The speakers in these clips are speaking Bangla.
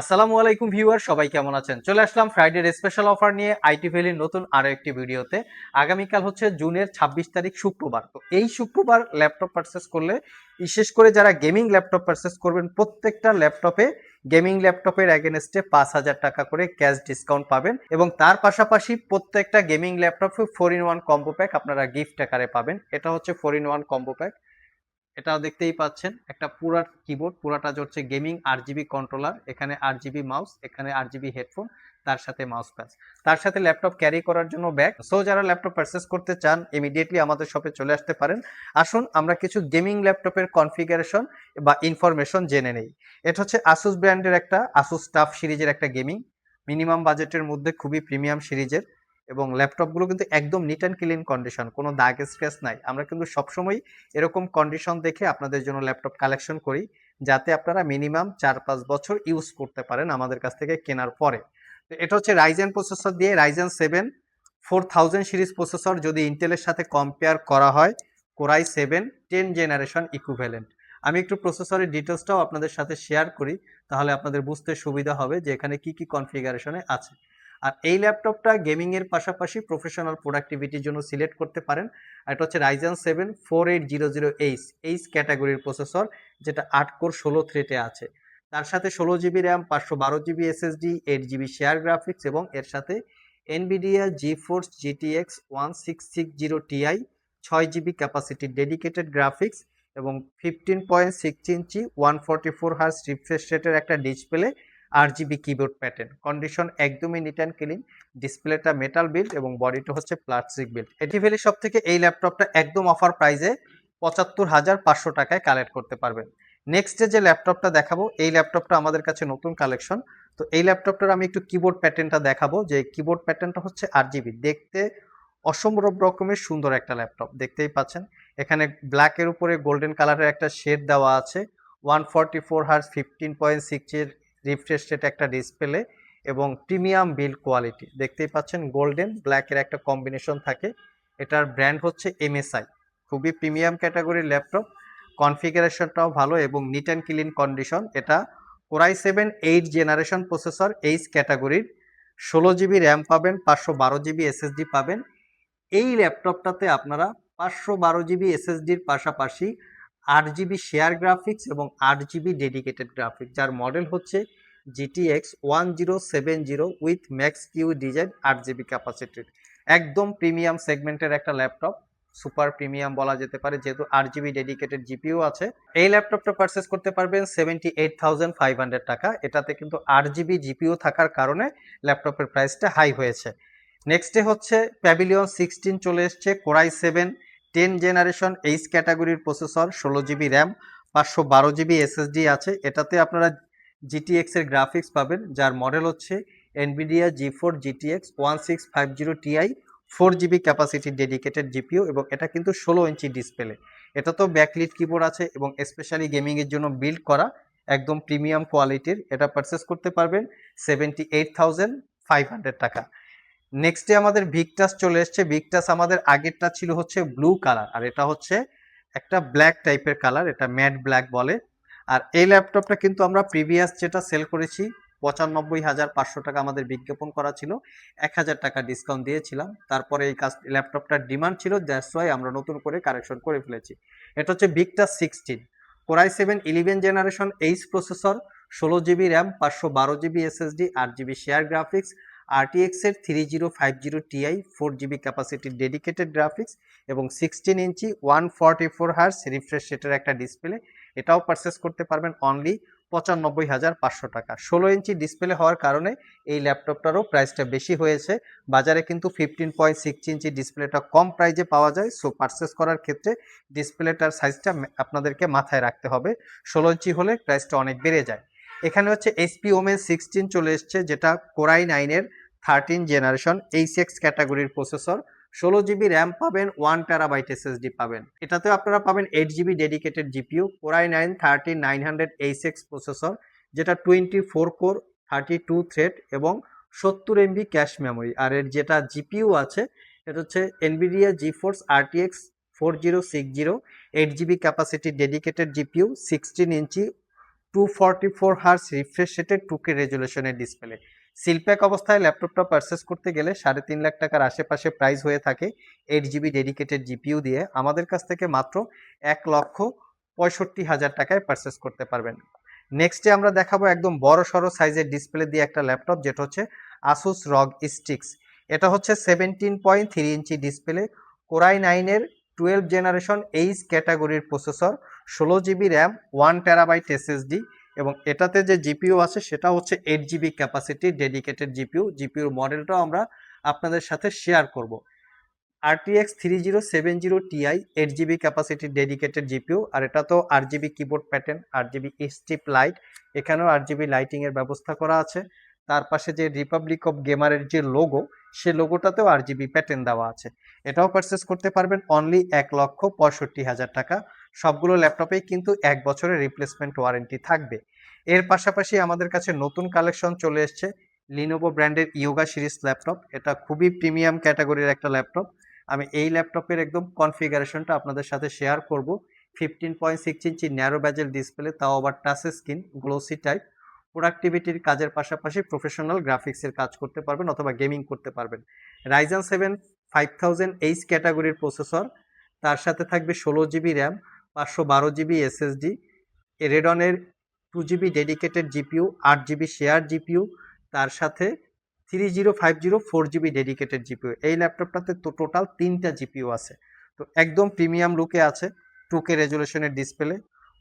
আসসালামু আলাইকুম ভিউয়ার, সবাই কেমন আছেন? চলে আসলাম ফ্রাইডের স্পেশাল অফার নিয়ে আইটি ভ্যালির নতুন আরো একটি ভিডিওতে। আগামীকাল হচ্ছে জুনের 26 তারিখ শুক্রবার। তো এই শুক্রবার ল্যাপটপ পারচেস করলে, বিশেষ করে যারা গেমিং ল্যাপটপ পারচেস করবেন, প্রত্যেকটা ল্যাপটপে গেমিং ল্যাপটপের এগেনস্টে 5,000 টাকা করে ক্যাশ ডিসকাউন্ট পাবেন এবং তার পাশাপাশি প্রত্যেকটা গেমিং ল্যাপটপে 4-in-1 কম্বো প্যাক আপনারা গিফট আকারে পাবেন। এটা হচ্ছে 4-in-1 কম্বো প্যাক। এটা দেখতেই পাচ্ছেন, একটা পুরা কিবোর্ড, পুরাটা হচ্ছে গেমিং আরজিবি কন্ট্রোলার, এখানে আরজিবি মাউস, এখানে আরজিবি হেডফোন, তার সাথে মাউস প্যাচ, তার সাথে ল্যাপটপ ক্যারি করার জন্য ব্যাগ। সো যারা ল্যাপটপ পারচেস করতে চান ইমিডিয়েটলি আমাদের শপে চলে আসতে পারেন। আসুন আমরা কিছু গেমিং ল্যাপটপের কনফিগারেশন বা ইনফরমেশন জেনে নেই। এটা হচ্ছে আসুস ব্র্যান্ডের একটা আসুস টাফ সিরিজের একটা গেমিং, মিনিমাম বাজেটের মধ্যে খুবই প্রিমিয়াম সিরিজের, এবং ল্যাপটপগুলো কিন্তু একদম নিট অ্যান্ড ক্লিন কন্ডিশন, কোনো দাগ স্ক্র্যাচ নাই। আমরা কিন্তু সবসময় এরকম কন্ডিশন দেখে আপনাদের জন্য ল্যাপটপ কালেকশন করি, যাতে আপনারা মিনিমাম 4-5 বছর ইউজ করতে পারেন আমাদের কাছ থেকে কেনার পরে। তো এটা হচ্ছে রাইজেন প্রসেসর দিয়ে, রাইজেন 7 4000 সিরিজ প্রসেসর। যদি ইন্টেলের সাথে কম্পেয়ার করা হয়, কোরাই 7 10 জেনারেশন ইকুইভ্যালেন্ট। আমি একটু প্রসেসরের ডিটেলসটাও আপনাদের সাথে শেয়ার করি, তাহলে আপনাদের বুঝতে সুবিধা হবে যে এখানে কি কি কনফিগারেশনে আছে। আর এই ল্যাপটপটা গেমিং এর পাশাপাশি প্রফেশনাল প্রোডাক্টিভিটির জন্য সিলেক্ট করতে পারেন। আর এটা হচ্ছে রাইজেন 7 4800H এইচ ক্যাটাগরির প্রসেসর, যেটা 8 কোর 16 থ্রেডে আছে। তার সাথে 16 GB RAM, 512 GB SSD, 8 GB share graphics, এবং এর সাথে Nvidia GeForce GTX 1660 Ti, 6 GB capacity dedicated graphics, এবং 15.6 ইঞ্চি 144 হার্জ রিফ্রেশ রেটের একটা display, 8 GB keyboard pattern. Condition একদমই নিট অ্যান্ড ক্লিন। ডিসপ্লেটা মেটাল বিল্ড এবং বডিটা হচ্ছে প্লাস্টিক বিল্ড। এটিভেলি সব থেকে এই ল্যাপটপটা একদম অফার প্রাইসে 75,500 টাকায় কালেক্ট করতে পারবেন। নেক্সট যে ল্যাপটপটা দেখাবো, এই ল্যাপটপটা আমাদের কাছে নতুন কালেকশন। তো এই ল্যাপটপটার আমি একটু কিবোর্ড প্যাটার্নটা দেখাবো, যে কিবোর্ড প্যাটার্নটা হচ্ছে 8 জিবি, দেখতে অসম্ভব রকমের সুন্দর একটা ল্যাপটপ। দেখতেই পাচ্ছেন, এখানে ব্ল্যাকের উপরে গোল্ডেন কালারের একটা শেড দেওয়া আছে, 144 হার্জ 15.6 রিফ্রেশ রেট একটা ডিসপ্লে, এবং প্রিমিয়াম বিল্ড কোয়ালিটি। দেখতেই পাচ্ছেন গোল্ডেন ব্ল্যাকের একটা কম্বিনেশন থাকে। এটার ব্র্যান্ড হচ্ছে এমএসআই। খুবই প্রিমিয়াম ক্যাটাগরির ল্যাপটপ, কনফিগারেশনটাও ভালো এবং নিট অ্যান্ড ক্লিন কন্ডিশন। এটা কোরাই 7 8 জেনারেশন প্রসেসর, এইচ ক্যাটাগরির। 16 জিবি র্যাম পাবেন, 512 জিবি এসএসডি পাবেন। এই ল্যাপটপটাতে আপনারা 512 জিবি এসএসডির পাশাপাশি 8 জিবি শেয়ার গ্রাফিক্স এবং 8 জিবি ডেডিকেটেড গ্রাফিক্স, যার মডেল হচ্ছে GTX 1070 with max Q design, 8 GB ক্যাপাসিটির। একদম প্রিমিয়াম সেগমেন্টের একটা ল্যাপটপ, সুপার প্রিমিয়াম বলা যেতে পারে, যেহেতু 8 জিবি ডেডিকেটেড জিপিও আছে। এই ল্যাপটপটা পারচেস করতে পারবেন 78,500 টাকা। এটাতে কিন্তু 8 জিবি জিপিও থাকার কারণে ল্যাপটপের প্রাইসটা হাই হয়েছে। নেক্সটে হচ্ছে প্যাভিলিয়ন 16 চলে এসছে, কোরাই 7 10 জেনারেশন এইচ ক্যাটাগরির processor, 16 GB RAM, 512 GB SSD আছে। এটাতে আপনারা জিটিএক্স এর গ্রাফিক্স পাবেন, যার মডেল হচ্ছে Nvidia GeForce GTX 1650 Ti, 4 GB capacity dedicated GPU, এবং এটা কিন্তু 16 ইঞ্চি ডিসপ্লে। এটা তো ব্যাকলিট কিবোর্ড আছে এবং স্পেশালি গেমিং এর জন্য বিল্ড করা, একদম প্রিমিয়াম কোয়ালিটির। এটা পারচেস করতে পারবেন 78,500 টাকা। নেক্সটে আমাদের ভিক্টাস চলে এসছে। ভিক্টাস আমাদের আগেরটা ছিল হচ্ছে ব্লু কালার, আর এটা হচ্ছে একটা ব্ল্যাক টাইপের কালার, এটা ম্যাট ব্ল্যাক বলে। আর এই ল্যাপটপটা কিন্তু আমরা প্রিভিয়াস যেটা সেল করেছি 95,500 টাকা আমাদের বিজ্ঞাপন করা ছিল, 1,000 টাকা ডিসকাউন্ট দিয়েছিলাম। তারপরে এই ল্যাপটপটার ডিমান্ড ছিল, দ্যাটস ওয়াই আমরা নতুন করে কারেকশন করে ফেলেছি। এটা হচ্ছে Victus 16, core i 7 11 generation H processor, 16 GB RAM, 512 GB SSD, 8 GB share graphics, RTX এর 3050 Ti, 4 জিবি ক্যাপাসিটির ডেডিকেটেড গ্রাফিক্স, এবং 16 ইঞ্চি 144 হার্স রিফ্রেশ রেটের একটা ডিসপ্লে। এটাও পারচেস করতে পারবেন অনলি 95,500 টাকা। 16 ইঞ্চি ডিসপ্লে হওয়ার কারণে এই ল্যাপটপটারও প্রাইসটা বেশি হয়েছে। বাজারে কিন্তু 15.6 ইঞ্চি ডিসপ্লেটা কম প্রাইজে পাওয়া যায়। সো পারচেস করার ক্ষেত্রে ডিসপ্লেটার সাইজটা আপনাদেরকে মাথায় রাখতে হবে, 16 ইঞ্চি হলে প্রাইসটা অনেক বেড়ে যায়। এখানে হচ্ছে এইচপি ওমেন 16 চলে এসছে, যেটা কোরাই 9-এর 13 জেনারেশন এইচএক্স ক্যাটাগরির প্রসেসর, 16 জিবি র্যাম পাবেন, 1 TB এসএসডি পাবেন। এটাতেও আপনারা পাবেন 8 GB dedicated GPU, core i 9 13900H processor, যেটা 24 কোর 32 থ্রেড এবং 70 MB ক্যাশ মেমোরি। আর এর যেটা জিপিইউ আছে, এটা হচ্ছে Nvidia GeForce RTX 4060, 8 GB capacity dedicated GPU, 16 ইঞ্চি 244 Hz রিফ্রেশ রেটের 2K রেজুলেশনের ডিসপ্লে। সিলপ্যাক অবস্থায় ল্যাপটপটা পারচেস করতে গেলে 3.5 লাখ টাকার আশেপাশে প্রাইস হয়ে থাকে 8GB ডেডিকেটেড জিপিইউ দিয়ে। আমাদের কাছ থেকে মাত্র 1,65,000 টাকায় পারচেস করতে পারবেন। নেক্সটে আমরা দেখাবো একদম বড় সড়ো সাইজের ডিসপ্লে দিয়ে একটা ল্যাপটপ, যেটা হচ্ছে আসুস রগ স্টিক্স। এটা হচ্ছে 17.3 ইঞ্চি ডিসপ্লে, কোরাই 9-এর 12 জেনারেশন এইচ ক্যাটাগরির processor, 16GB RAM, 1TB SSD, এবং এটাতে যে জিপিইউ আছে সেটা হচ্ছে 8GB ক্যাপাসিটি ডেডিকেটেড জিপিইউ। জিপিইউর মডেলটাও আমরা আপনাদের সাথে শেয়ার করব। RTX 3070 Ti 8GB capacity dedicated GPU, আর এটা তো RGB keyboard pattern, RGB strip light, এখানেও RGB লাইটিং এর ব্যবস্থা করা আছে। তার পাশে যে রিপাবলিক অফ গেমারের যে লোগো, সে লোগোটাতেও RGB প্যাটার্ন দেওয়া আছে। এটাও পারচেস করতে পারবেন অনলি 1,65,000 টাকা। সবগুলো ল্যাপটপেই কিন্তু 1 বছরের রিপ্লেসমেন্ট ওয়ারেন্টি থাকবে। এর পাশাপাশি আমাদের কাছে নতুন কালেকশন চলে এসছে লিনোভো ব্র্যান্ডের ইয়োগা সিরিজ ল্যাপটপ। এটা খুবই প্রিমিয়াম ক্যাটাগরির একটা ল্যাপটপ। আমি এই ল্যাপটপের একদম কনফিগারেশনটা আপনাদের সাথে শেয়ার করব। 15.6 ইঞ্চি ন্যারো ব্যাজেল ডিসপ্লে, তাও আবার টাচ স্ক্রিন, গ্লোসি টাইপ। প্রোডাক্টিভিটির কাজের পাশাপাশি প্রফেশনাল গ্রাফিক্সের কাজ করতে পারবেন অথবা গেমিং করতে পারবেন। রাইজেন 7 5000H ক্যাটাগরির প্রসেসর, তার সাথে থাকবে 16GB র্যাম, 512GB এসএসডি, রেডনের 2GB dedicated GPU, 8GB share GPU, তার সাথে 3050 4GB ডেডিকেটেড জিপিইউ। এই ল্যাপটপটাতে তো টোটাল 3টা জিপিইউ আছে। তো একদম প্রিমিয়াম লুকে আছে, 2K রেজুলেশনের ডিসপ্লে,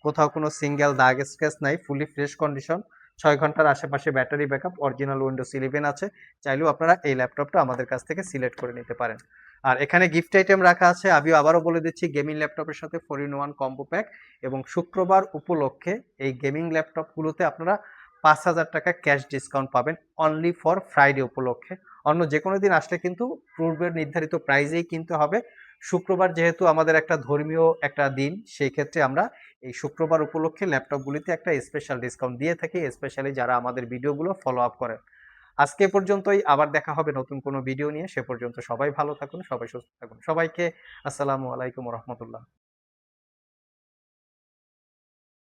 কোথাও কোনো সিঙ্গেল দাগ স্ক্র্যাচ নাই, ফুলি ফ্রেশ কন্ডিশন, 6 ঘন্টার আশেপাশে ব্যাটারি ব্যাকআপ, অরিজিনাল উইন্ডোজ 11 আছে। চাইলেও আপনারা এই ল্যাপটপটা আমাদের কাছ থেকে সিলেক্ট করে নিতে পারেন। আর এখানে গিফট আইটেম রাখা আছে, আমি আবারও বলে দিচ্ছি, গেমিং ল্যাপটপের সাথে 4-in-1 কম্বো প্যাক, এবং শুক্রবার উপলক্ষে এই গেমিং ল্যাপটপগুলোতে আপনারা 5,000 টাকা ক্যাশ ডিসকাউন্ট পাবেন অনলি ফর ফ্রাইডে উপলক্ষে। অন্য যে কোনো দিন আসলে কিন্তু পূর্বের নির্ধারিত প্রাইজেই কিনতে হবে। শুক্রবার যেহেতু আমাদের একটা ধর্মীয় একটা দিন, সেই ক্ষেত্রে আমরা এই শুক্রবার উপলক্ষে ল্যাপটপগুলিতে একটা স্পেশাল ডিসকাউন্ট দিয়ে থাকি, স্পেশালি যারা আমাদের ভিডিওগুলো ফলো আপ করেন। আজকে পর্যন্তই, আবার দেখা হবে নতুন কোনো ভিডিও নিয়ে। সে পর্যন্ত সবাই ভালো থাকুন, সবাই সুস্থ থাকুন। সবাইকে আসসালামু আলাইকুম রহমতুল্লাহ।